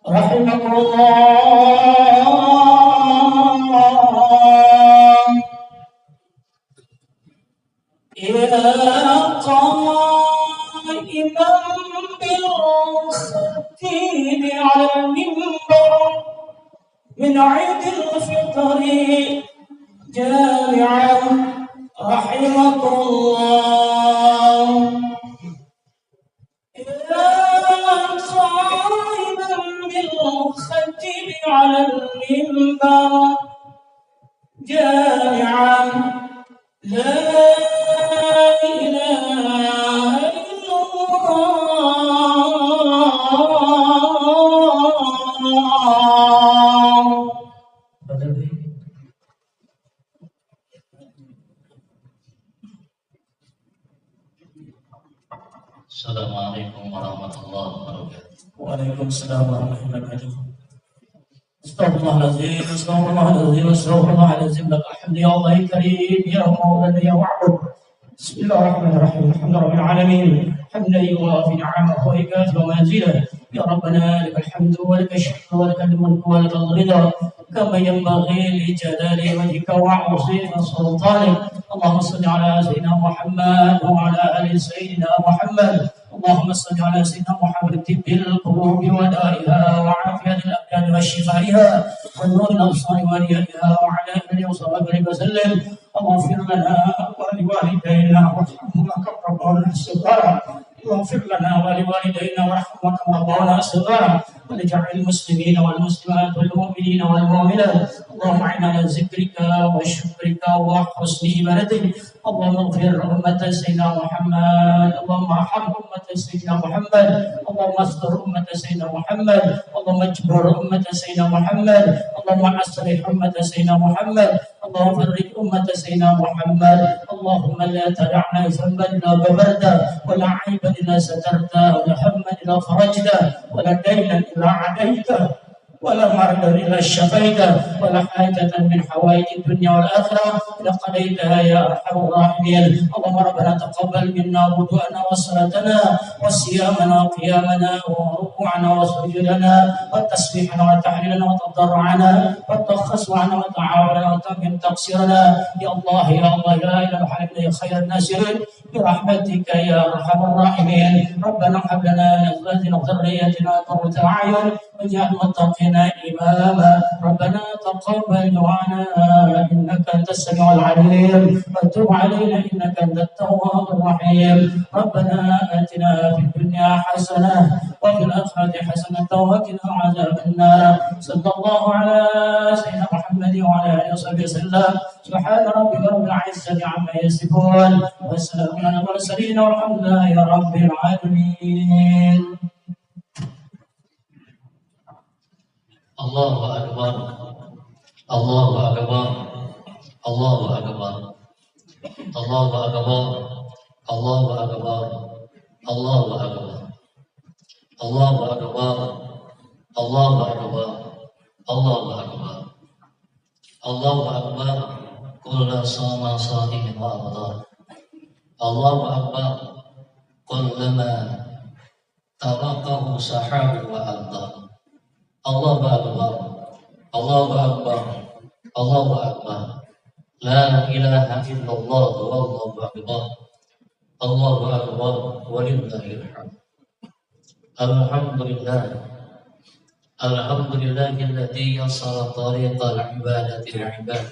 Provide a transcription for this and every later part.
رحمه الله يا قائما بالخطيب على المنبر من عيد الفطر جامعا رحمه الله يا قائما بالخطيب على المنبر جامعا لا إله إلا الله. Assalamualaikum warahmatullahi wabarakatuh. Waalaikumsalam warahmatullahi wabarakatuh. Astaghfirullahaladzim, astaghfirullahaladzim, astaghfirullahaladzim. Lakal hamdu ya Allah karim, ya maulana ya wa'bud. Bismillahirrahmanirrahim. Alhamdulillahirabbil alamin. Hamdan yuwafi ni'amahu wa yukafi mazidah. Ya Rabbana lakal hamdu wa lakal syukru wa lakal mulku wa lakal ridha. Kama yanbaghi li jalali wajhika wa 'azimi sultanik. Allahumma salli ala sayyidina Muhammad wa ala ali sayyidina Muhammad. اللهم صل على سيدنا محمد طب القلوب ودائها وعافية الأبدان وشفائها والنور الأبصار وريائها وعلى آله وصحبه وسلم. اغفر لنا ولوالدينا وارحمهما كما ربونا صغارا. واغفر لنا ولوالدينا وارحمهما كما ربونا صغارا. ولجميع المسلمين والمسلمات والمؤمنين والمؤمنات. اللهم اعنا على ذكرك وشكرك وحسن عبادتك. اللهم اغفر أمة سيدنا محمد. اللهم ارحم أمة سيدنا محمد. اللهم استر أمة سيدنا محمد. اللهم اجبر أمة سيدنا محمد. اللهم اصلح أمة سيدنا محمد. اللهم فرج أمة سيدنا محمد. اللهم لا تدعنا ذنبا إلا غفرته ولا عيبا إلا سترته ولا هما إلا فرجته ولا دينا إلا عديته ولا مرضا إلا شفيته ولا حاجة من حوائج الدنيا والآخرة إلا قضيتها يا أرحم الراحمين. اللهم ربنا تقبل منا وضوءنا وصلاتنا وصيامنا وقيامنا وركوعنا وسجودنا وتسبيحنا وتحليلنا وتضرعنا والتخصصنا وتعاوننا وتمم تقصيرنا. يا الله يا الله لا إله إلا أنت يا خير الناصرين برحمتك يا أرحم الراحمين. ربنا هب لنا من أزواجنا وذرياتنا قرة أعين واجعل المتقين إماما. ربنا تقبل دعانا إنك أنت السميع العليم وتب علينا إنك أنت التواب الرحيم. ربنا آتنا في الدنيا حسنة وفي الآخرة حسنة وقنا عذاب النار. صلى الله على سيدنا محمد وعلى آله وصحبه وسلم. سبحان ربك رب العزة عما يصفون وسلام على المرسلين والحمد لله رب العالمين. Allahu Akbar, Allahu Akbar, Allahu Akbar, Allahu Akbar, Allahu Akbar, Allahu Akbar, Allahu Akbar, Allahu Akbar, Allahu Akbar, Allahu Akbar, kulla sama sa'imin wa abdar. Allahu Akbar, kullama taraqahu sahabu wa abdar. Allahu Akbar, Allahu Akbar, Allahu Akbar. La ilaha illallah wallahu akbar. Allahu Akbar walillahil hamd. Alhamdulillah. Alhamdulillahilladzi yassara tariqal ibadati al-ibad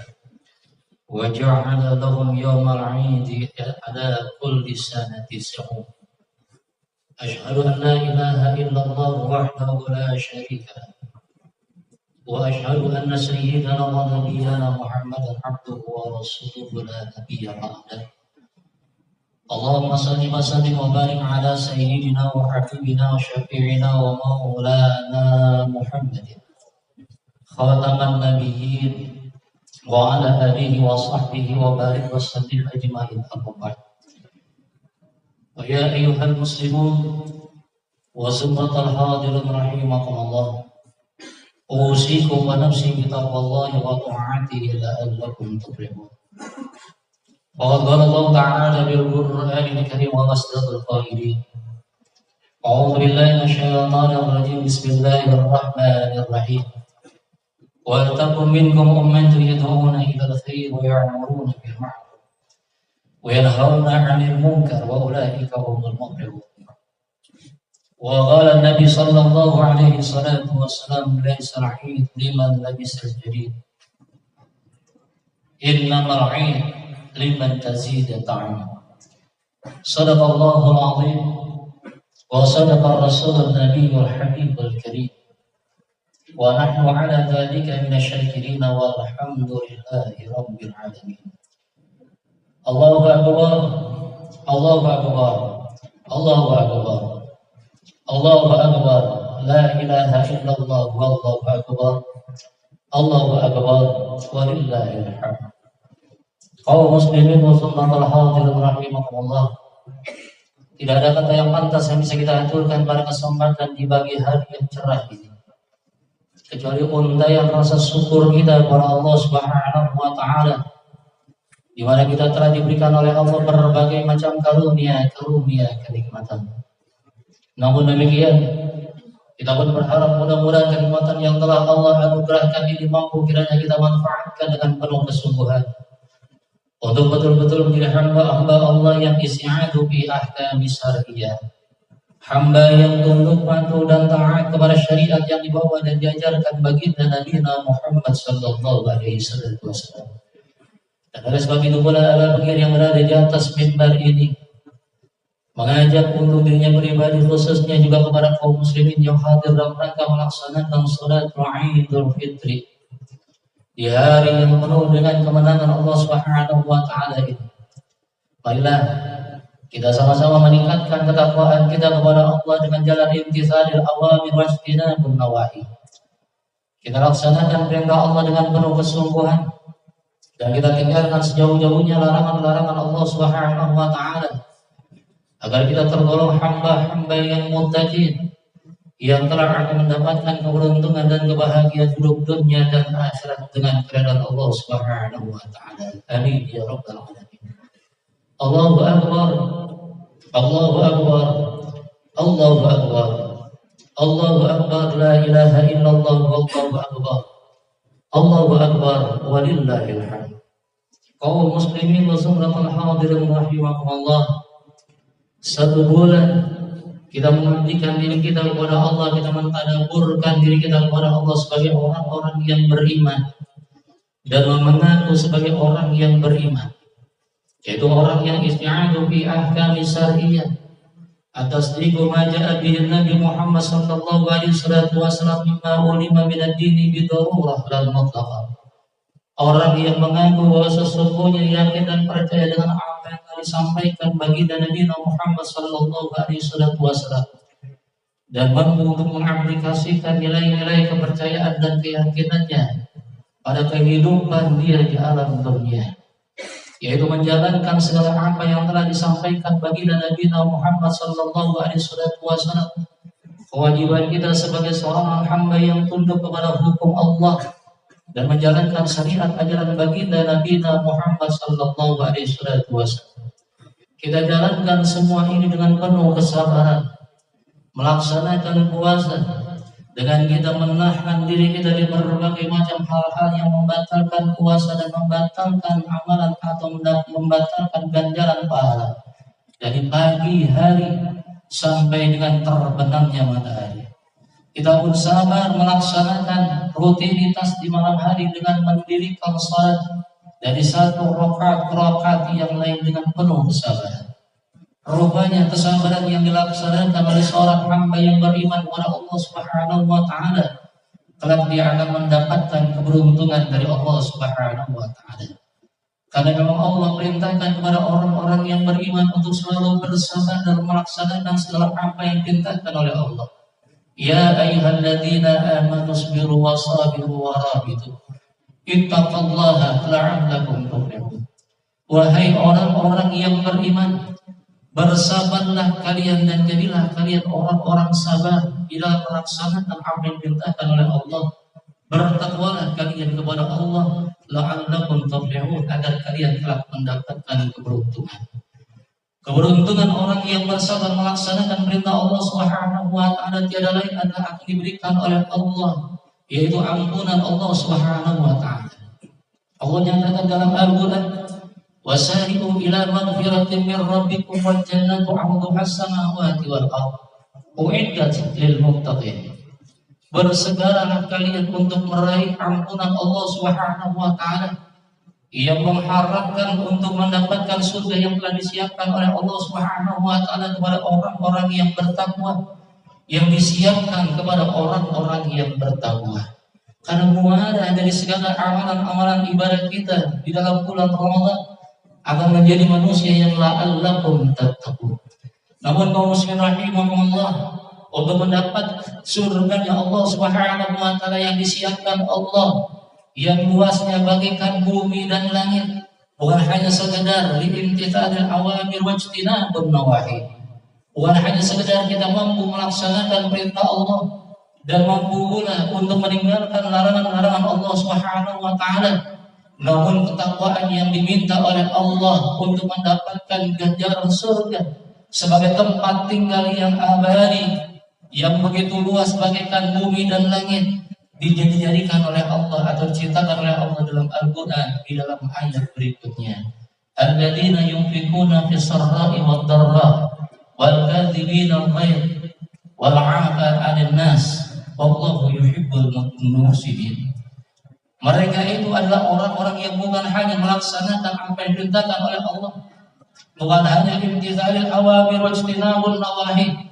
wa ja'ala lahum yawmal 'idi ala kulli sanati sawm. Asyhadu an la ilaha illallah wahdahu la syarika lahu wa asyhadu anna sayyidana wa nabiyyana Muhammadan abduhu wa rasuluhu la nabiyya ba'dah. Allahumma salli wa sallim wa barik ala sayyidina wa habibina wa syafi'ina wa maulana Muhammadin khataman nabiyyin wa ala alihi wa sahbihi wa barik wa sallim ajma'in. Amma ba'd. Wa ya ayyuhal muslimun wa zumratal hadirin rahimakumullah. Usikum wa nafsi bitaqwallahi wa ta'atihi la'allakum tuflihun. Wa qala Allah ta'ala bil Qur'anil Karim wa masdaqil qailin. أعوذ بالله من الشيطان الرجيم. بسم الله الرحمن الرحيم. ولتكن منكم أمة يدعون إلى الخير ويأمرون بالمعروف وينهون عن المنكر وأولئك هم المفلحون. وقال النبي صلى الله عليه وسلم: ليس العيد لمن لبس الجديد، إنما العيد لمن تزيد طعمه. صدق الله العظيم وصدق الرسول النبي الحبيب الكريم، ونحن على ذلك من الشاكرين والحمد لله رب العالمين. الله أكبر، الله أكبر، الله أكبر، الله أكبر، لا إله إلا الله والله أكبر، الله أكبر ولله الحمد. Kaum muslimin wa sunnatul hadirin rahimakumullah. Tidak ada kata yang pantas yang bisa kita aturkan pada kesempatan di pagi hari yang cerah ini, kecuali untayan rasa syukur kita kepada Allah Subhanahu wa taala, di mana kita telah diberikan oleh Allah berbagai macam karunia kenikmatan. Namun demikian, kita pun berharap mudah-mudahan kenikmatan yang telah Allah anugerahkan ini mampu kiranya kita manfaatkan dengan penuh kesungguhan untuk betul-betul menjadi hamba-hamba Allah yang isti'adu bi ahkami syar'iyyah, hamba yang tunduk patuh dan taat kepada syariat yang dibawa dan diajarkan baginda Nabi Muhammad sallallahu alaihi wasallam. Dan oleh sebab itu pula ala pikir yang berada di atas mimbar ini mengajak untuk dirinya pribadi, khususnya juga kepada kaum muslimin yang hadir dalam rangka melaksanakan salat Idul Fitri di hari yang penuh dengan kemenangan Allah Subhanahu wa taala ini. Marilah kita sama-sama meningkatkan ketakwaan kita kepada Allah dengan jalan imtithalil awamir wa ijtinabun nawahi. Kita laksanakan perintah Allah dengan penuh kesungguhan dan kita tinggalkan sejauh-jauhnya larangan-larangan Allah Subhanahu wa taala, agar kita tergolong hamba-hamba yang muttaqin, yang telah akan mendapatkan keberuntungan dan kebahagiaan hidup dunia dan akhirat dengan keridhaan Allah Subhanahu wa taala. Amin ya rabbal alamin. Allahu akbar, Allahu akbar, Allahu akbar, Allahu akbar, la ilaha illallah wallahu akbar, Allahu akbar walillahil hamd. Kaum muslimin wa sunnatul hadirin rahimakumullah. Satu bulan kita mengabdikan diri kita kepada Allah, kita mentadaburkan diri kita kepada Allah sebagai orang-orang yang beriman dan mengaku sebagai orang yang beriman, yaitu orang yang isti'adu bi ahkami syar'iyyah, atas diku ma ja'a bihi Nabi Muhammad sallallahu alaihi wasallam mimma ulima min ad-dini bi darurah lal mutlaqah. Orang yang mengaku bahwa sesungguhnya yakin dan percaya dengan apa yang disampaikan baginda Nabi Muhammad sallallahu alaihi wasallam dan mampu untuk mengaplikasikan nilai-nilai kepercayaan dan keyakinannya pada kehidupan dia di alam dunia, yaitu menjalankan segala apa yang telah disampaikan baginda Nabi Muhammad sallallahu alaihi wasallam. Kewajiban kita sebagai seorang hamba yang tunduk kepada hukum Allah dan menjalankan syariat ajaran baginda Nabi Muhammad sallallahu alaihi wasallam. Kita jalankan semua ini dengan penuh kesabaran, melaksanakan puasa dengan kita menahan diri kita dari berbagai macam hal-hal yang membatalkan puasa dan membatalkan amalan atau membatalkan ganjaran pahala dari pagi hari sampai dengan terbenamnya matahari. Kita pun sabar melaksanakan rutinitas di malam hari dengan mendirikan salat dari satu rakaat ke rakaat yang lain dengan penuh kesabaran. Rupanya kesabaran yang dilaksanakan oleh seorang hamba yang beriman kepada Allah Subhanahu wa taala, kelak dia akan mendapatkan keberuntungan dari Allah Subhanahu wa taala. Karena memang Allah perintahkan kepada orang-orang yang beriman untuk selalu bersabar dan melaksanakan segala apa yang diperintahkan oleh Allah. Ya ayyuhalladzina amanu sabiru wa sabiru wa rabitu ittaqullaha la'allakum tuflihun. Wahai orang-orang yang beriman, bersabarlah kalian dan jadilah kalian orang-orang sabar bila melaksanakan apa yang diperintahkan oleh Allah. Bertakwalah kalian kepada Allah la'allakum tuflihun, agar kalian telah mendapatkan keberuntungan. Keberuntungan orang yang bersabar melaksanakan perintah Allah Subhanahu wa taala tiada lain adalah akan diberikan oleh Allah, yaitu ampunan Allah Subhanahu wa taala. Allah nyatakan dalam Al-Qur'an, "Wasari'u ila maghfiratin min rabbikum wal jannatu 'arduha as-samawati wal ardh, u'iddat lil muttaqin." Bersegeralah kalian untuk meraih ampunan Allah Subhanahu wa taala, yang mengharapkan untuk mendapatkan surga yang telah disiapkan oleh Allah Subhanahu wa taala kepada orang-orang yang bertakwa, yang disiapkan kepada orang-orang yang bertakwa. Karena muara dari segala amalan-amalan ibadat kita di dalam bulan Ramadan akan menjadi manusia yang la'allakum tattaqun. Namun kaum muslimin rahimakumullah, untuk mendapat surganya Allah Subhanahu wa taala yang disiapkan Allah, yang luasnya bagaikan bumi dan langit, bukan hanya sekedar liimtithalil awamir wajtinabun nawahi, bukan hanya sekedar kita mampu melaksanakan perintah Allah dan mampu pula untuk meninggalkan larangan-larangan Allah Subhanahu wa taala, namun ketakwaan yang diminta oleh Allah untuk mendapatkan ganjaran surga sebagai tempat tinggal yang abadi, yang begitu luas bagaikan bumi dan langit, dijadikan oleh Allah atau diciptakan oleh Allah dalam Al-Quran di dalam ayat berikutnya. Alladzina yunfikuna fis sarra'i wad dharra wal kadzibina al-ghayz wal 'afa 'anil nas wallahu yuhibbul muhsinin. Mereka itu adalah orang-orang yang bukan hanya melaksanakan apa yang diperintahkan oleh Allah, bukan hanya imtithalil awamir wajtinabun nawahi,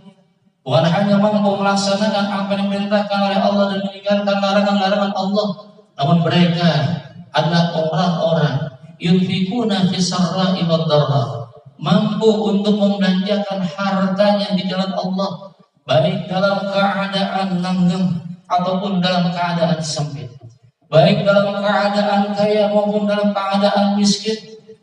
bukan hanya mampu melaksanakan apa yang diperintahkan oleh Allah dan meninggalkan larangan-larangan Allah, namun mereka adalah orang-orang yunfikuna fis sarra'i wad dharra, mampu untuk membelanjakan hartanya di jalan Allah, baik dalam keadaan langgeng ataupun dalam keadaan sempit, baik dalam keadaan kaya maupun dalam keadaan miskin,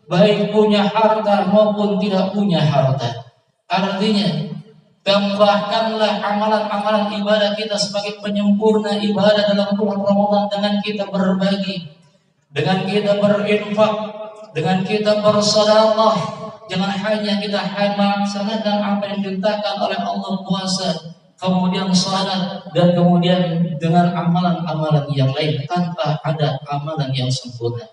baik punya harta maupun tidak punya harta. Artinya, tambahkanlah amalan-amalan ibadah kita sebagai penyempurna ibadah dalam bulan Ramadan dengan kita berbagi, dengan kita berinfak, dengan kita bersedekah. Jangan hanya kita melaksanakan apa yang diperintahkan oleh Allah, puasa, kemudian salat, dan kemudian dengan amalan-amalan yang lain tanpa ada amalan yang sempurna.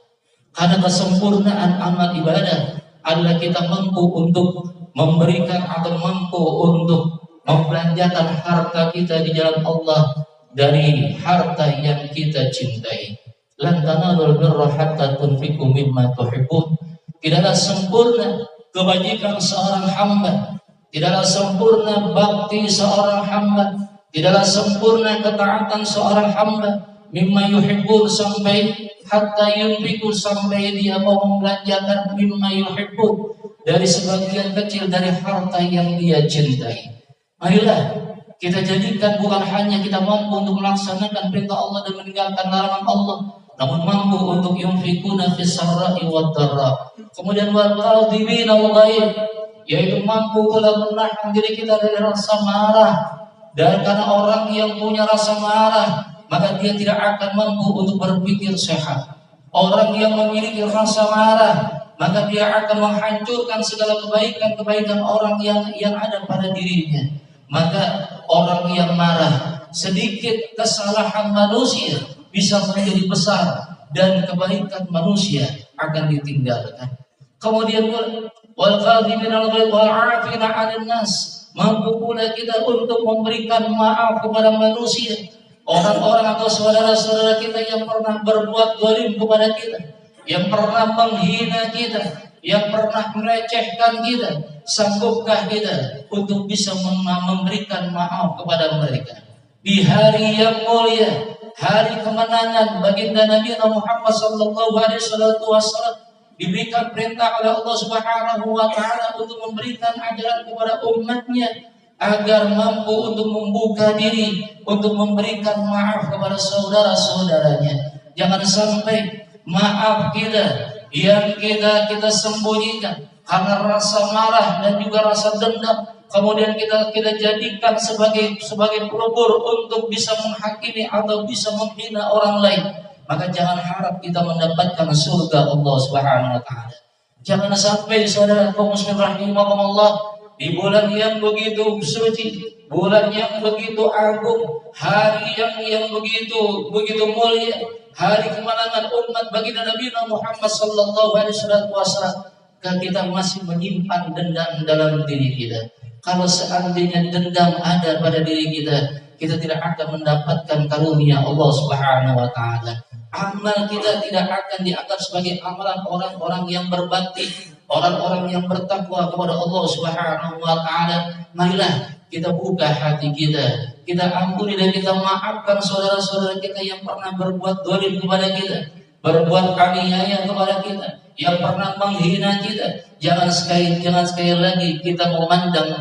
Karena kesempurnaan amal ibadah adalah kita mampu untuk memberikan atau mampu untuk membelanjakan harta kita di jalan Allah dari harta yang kita cintai. Lan tanalul birra hatta tunfiqu mimma tuhibbun. Tidaklah sempurna kebajikan seorang hamba, tidaklah sempurna bakti seorang hamba, tidaklah sempurna ketaatan seorang hamba mimma yuhibbun sampai hatta yunfiqu, sampai dia mau membelanjakan mimma yuhibbun dari sebagian kecil dari harta yang dia cintai. Marilah kita jadikan bukan hanya kita mampu untuk melaksanakan perintah Allah dan meninggalkan larangan Allah, namun mampu untuk yunfikuna fis sarra'i wad dharra. Kemudian wal kadhibina al ghaib, yaitu mampu pula menahan diri kita dari rasa marah. Dan karena orang yang punya rasa marah, maka dia tidak akan mampu untuk berpikir sehat. Orang yang memiliki rasa marah, maka dia akan menghancurkan segala kebaikan-kebaikan orang yang ada pada dirinya. Maka orang yang marah, sedikit kesalahan manusia bisa menjadi besar dan kebaikan manusia akan ditinggalkan. Kemudian wal kadhibina al ghaib wal 'afina 'anil nas, mampu pula kita untuk memberikan maaf kepada manusia, orang-orang atau saudara-saudara kita yang pernah berbuat zalim kepada kita, yang pernah menghina kita, yang pernah melecehkan kita. Sanggupkah kita untuk bisa memberikan maaf kepada mereka di hari yang mulia, hari kemenangan baginda Nabi Muhammad sallallahu alaihi wasallam, diberikan perintah oleh Allah Subhanahu wa taala untuk memberikan ajaran kepada umatnya agar mampu untuk membuka diri untuk memberikan maaf kepada saudara-saudaranya. Jangan sampai maaf kita yang kita sembunyikan karena rasa marah dan juga rasa dendam, kemudian kita jadikan sebagai pelupur untuk bisa menghakimi atau bisa menghina orang lain. Maka jangan harap kita mendapatkan surga Allah Subhanahu wa taala. Jangan sampai saudara kaum muslimin rahimakumullah, di bulan yang begitu suci, bulan yang begitu agung, hari yang begitu mulia, hari kemenangan umat baginda Nabi Muhammad sallallahu alaihi wasallam, kita masih menyimpan dendam dalam diri kita. Kalau seandainya dendam ada pada diri kita, kita tidak akan mendapatkan karunia Allah Subhanahu wa taala. Amal kita tidak akan dianggap sebagai amalan orang-orang yang berbakti, orang-orang yang bertakwa kepada Allah Subhanahu wa taala. Marilah kita buka hati kita ampuni dan kita maafkan saudara-saudara kita yang pernah berbuat zalim kepada kita, berbuat aniaya kepada kita, yang pernah menghina kita. Jangan sekali lagi kita memandang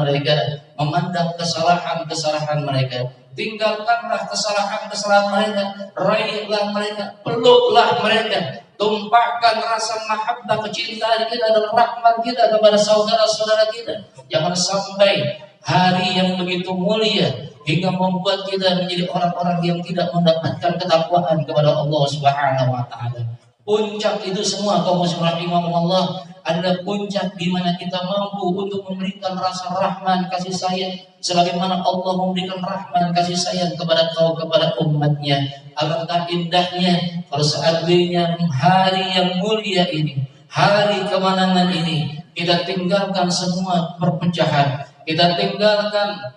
kesalahan mereka. Tinggalkanlah kesalahan mereka, raihlah mereka, peluklah mereka, tumpahkan rasa mahabbah kecintaan kita dan rahmat kita kepada saudara-saudara kita. Jangan sampai hari yang begitu mulia hingga membuat kita menjadi orang-orang yang tidak mendapatkan ketakwaan kepada Allah Subhanahu wa taala. Puncak itu semua kaum muslimin rahimakumullah adalah puncak di mana kita mampu untuk memberikan rasa rahman kasih sayang sebagaimana Allah memberikan rahman kasih sayang kepada umatnya. Alangkah indahnya kalau seandainya hari yang mulia ini, hari kemenangan ini, kita tinggalkan semua perpecahan, kita tinggalkan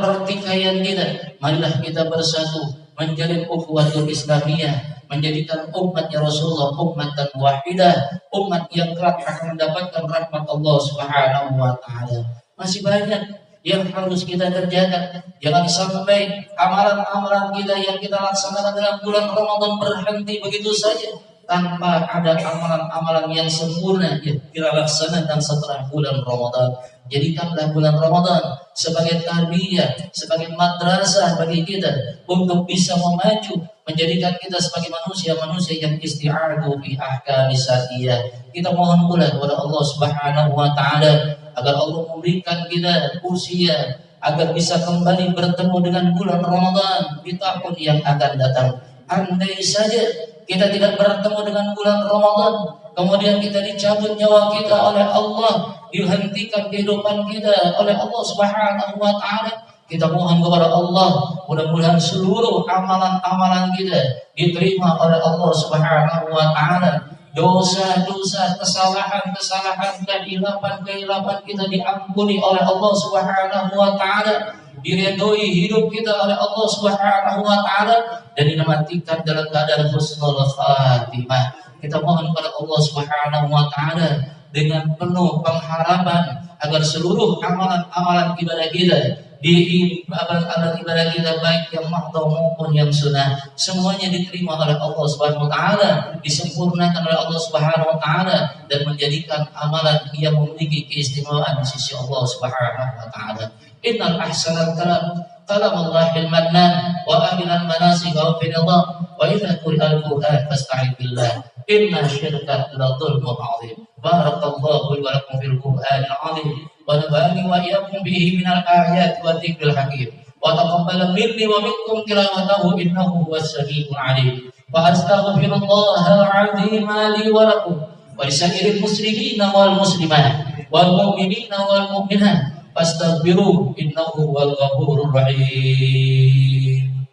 pertikaian kita. Marilah kita bersatu menjalin ukhuwatul Islamiyah, menjadikan umatnya Rasulullah ummatan wahidah, umat yang kelak akan mendapatkan rahmat Allah Subhanahu wa taala. Masih banyak yang harus kita kerjakan. Jangan sampai amalan-amalan kita yang kita laksanakan dalam bulan Ramadan berhenti begitu saja tanpa ada amalan-amalan yang sempurna yang kita laksanakan setelah bulan Ramadan. Jadikanlah bulan Ramadan sebagai tarbiyah, sebagai madrasah bagi kita untuk bisa memacu, menjadikan kita sebagai manusia-manusia yang isti'adu fi ahkami syariah. Kita mohon pula kepada Allah Subhanahu wa taala agar Allah memberikan kita usia agar bisa kembali bertemu dengan bulan Ramadan di tahun yang akan datang. Andai saja kita tidak bertemu dengan bulan Ramadan, kemudian kita dicabut nyawa kita oleh Allah, dihentikan kehidupan kita oleh Allah Subhanahu wa taala, kita mohon kepada Allah mudah-mudahan seluruh amalan-amalan kita diterima oleh Allah Subhanahu wa taala. Dosa-dosa, kesalahan-kesalahan, kehilapan-kehilapan kita diampuni oleh Allah Subhanahu wa taala, diridhoi hidup kita oleh Allah Subhanahu wa taala, dan dimatikan dalam keadaan husnul khatimah. Kita mohon kepada Allah Subhanahu wa taala dengan penuh pengharapan agar seluruh amalan-amalan ibadah kita ibadah kita baik yang mahdhah maupun yang sunnah semuanya diterima oleh Allah Subhanahu wa taala, disempurnakan oleh Allah Subhanahu wa taala dan menjadikan amalan yang memiliki keistimewaan di sisi Allah Subhanahu wa taala. Innal ahsanal kalam Allahil mannan wa ahlinal manasik wa fillah wa idza quri'al Qur'an fasta'id billah inna syirka la dhulmun 'adzim. Barakallahu wa lakum fil Qur'anil 'azim wa nafa'ani wa iyyakum bihi minal ayati wa dzikril hakim wa taqabbal minni wa minkum tilawatahu innahu huwas samiul 'alim. Wa astaghfirullahal 'azim li wa lakum wa lisa'iril muslimina wal muslimat wal mu'minina wal mu'minat fastaghfiruhu innahu huwal ghafurur rahim.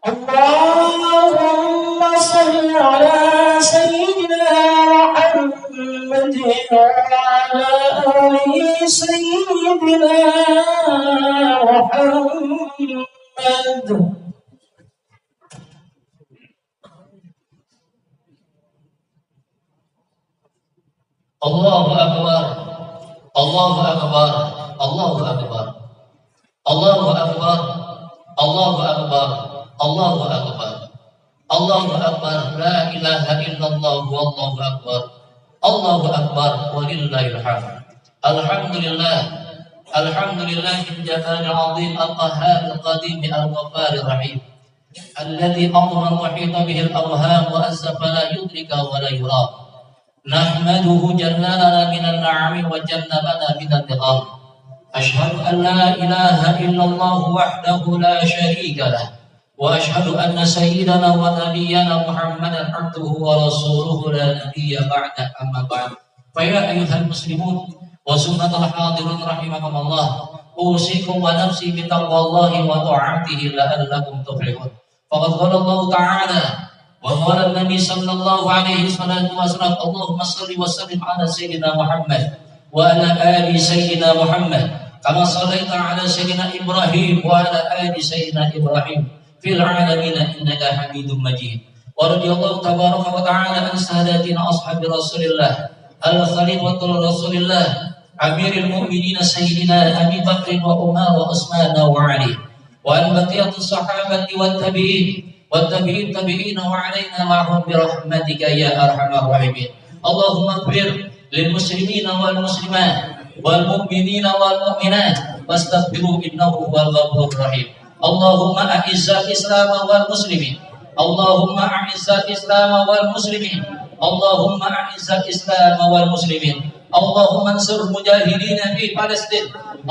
Allahumma salli ala sayyidina Muhammad wa ala ali sayyidina Muhammad. Allahu akbar, Allahu akbar, Allahu akbar, Allahu akbar, Allahu akbar, Allahu akbar, Allahu akbar, la ilaha illallah wallahu akbar, Allahu akbar walillahil hamd. Alhamdulillah, alhamdulillahil jalali azim al-qahhar al-qadim al-ghaffar ar-rahim alladhi amran wahita bihi al-awham wa azza fala yudrika wa la yura. Nahmaduhu jallana minan na'ami wa jannabana minan niqam. Ashhadu an la ilaha illallah wahdahu la sharika lah وأشهد أن سيدنا ونبينا محمدا عبده ورسوله لا نبي بعده أما بعد فيا أيها المسلمون وسنة الحاضرون رحمكم الله أوصيكم ونفسي بتقوى الله وطاعته لعلكم تفلحون فقد قال الله تعالى وقال النبي صلى الله عليه وسلم اللهم صل وسلم على سيدنا محمد وعلى آل سيدنا محمد كما صليت على سيدنا إبراهيم وعلى آل سيدنا إبراهيم في العالمين إنك حميد مجيد ورضي الله تبارك وتعالى عن ساداتنا أصحاب رسول الله الخليفة رسول الله أمير المؤمنين سيدنا أبي بكر وعمر وعثمان وعلي وعن بقية الصحابة والتابعين تابعين وعلينا معهم برحمتك يا أرحم الراحمين اللهم اغفر للمسلمين والمسلمات والمؤمنين والمؤمنات واستغفروه إنه هو الغفور الرحيم اللهم أعز الإسلام والمسلمين اللهم أعز الإسلام والمسلمين اللهم أعز الإسلام والمسلمين اللهم انصر المجاهدين في فلسطين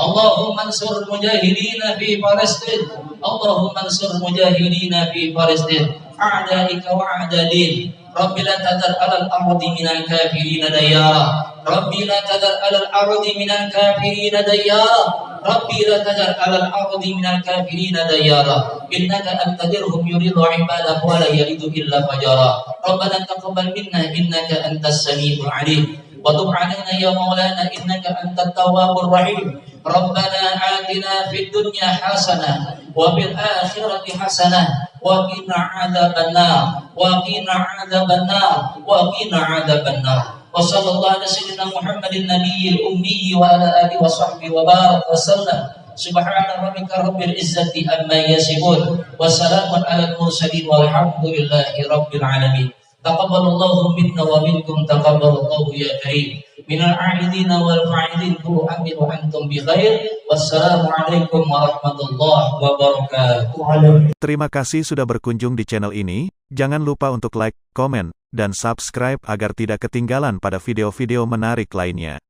اللهم انصر المجاهدين في فلسطين اللهم انصر المجاهدين في فلسطين أعدائك وأعداء دين رب لا تذر على الأرض من الكافرين ديارا ربي لا تذر على الأرض من الكافرين ديارا ربي لا تذر على الأرض من الكافرين ديارا إنك أن تذرهم يريد عبادك ولا يلد إلا فجرا ربنا تقبل منا إنك أنت السميع العليم وتب علينا يا مولانا إنك أنت التواب الرحيم ربنا آتنا في الدنيا حسنة وفي الآخرة حسنة وقنا عذاب النار وقنا عذاب النار وقنا عذاب النار وصلى الله على سيدنا محمد النبي الأمي وعلى آله وصحبه وبارك وسلم سبحان ربك رب العزة عما يصفون وسلام على المرسلين والحمد لله رب العالمين تقبل الله منا ومنكم تقبل الله يا كريم من العائدين والفاعلين كل عام وأنتم بخير والسلام عليكم ورحمة الله وبركاته. Terima kasih sudah berkunjung di channel ini. Jangan lupa untuk like, komen, dan subscribe agar tidak ketinggalan pada video-video menarik lainnya.